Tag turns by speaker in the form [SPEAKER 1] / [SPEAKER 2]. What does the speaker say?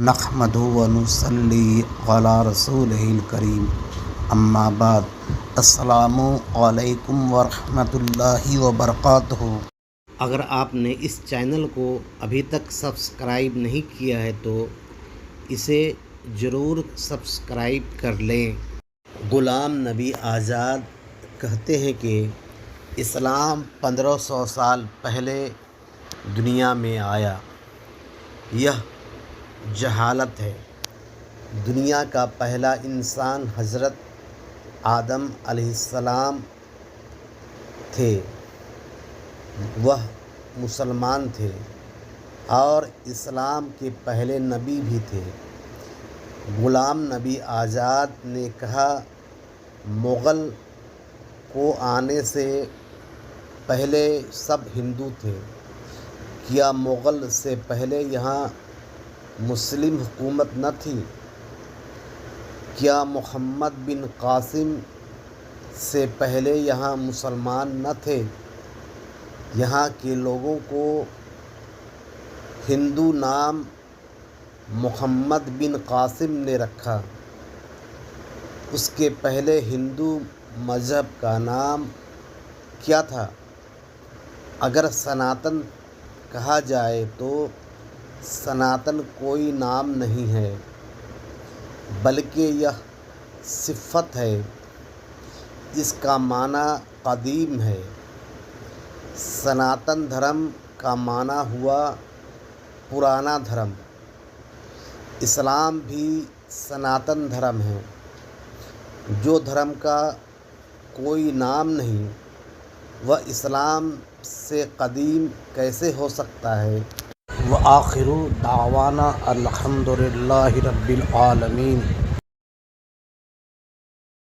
[SPEAKER 1] نحمدہ ونصلی علی رسولہ الکریم اما بعد السلام علیکم ورحمۃ اللہ وبرکاتہ۔ اگر آپ نے اس چینل کو ابھی تک سبسکرائب نہیں کیا ہے تو اسے ضرور سبسکرائب کر لیں۔ غلام نبی آزاد کہتے ہیں کہ اسلام 1500 سال پہلے دنیا میں آیا۔ یہ جہالت ہے۔ دنیا کا پہلا انسان حضرت آدم علیہ السلام تھے۔ وہ مسلمان تھے اور اسلام کے پہلے نبی بھی تھے۔ غلام نبی آزاد نے کہا، مغل کو آنے سے پہلے سب ہندو تھے۔ کیا مغل سے پہلے یہاں مسلم حکومت نہ تھی؟ کیا محمد بن قاسم سے پہلے یہاں مسلمان نہ تھے؟ یہاں کے لوگوں کو ہندو نام محمد بن قاسم نے رکھا۔ اس کے پہلے ہندو مذہب کا نام کیا تھا؟ اگر سناتن کہا جائے تو سناتن کوئی نام نہیں ہے بلکہ یہ صفت ہے۔ اس کا معنی قدیم ہے۔ سناتن دھرم کا معنی ہوا پرانا دھرم۔ اسلام بھی سناتن دھرم ہے۔ جو دھرم کا کوئی نام نہیں وہ اسلام سے قدیم کیسے ہو سکتا ہے؟ وآخر دعوانا الحمد للہ رب العالمین۔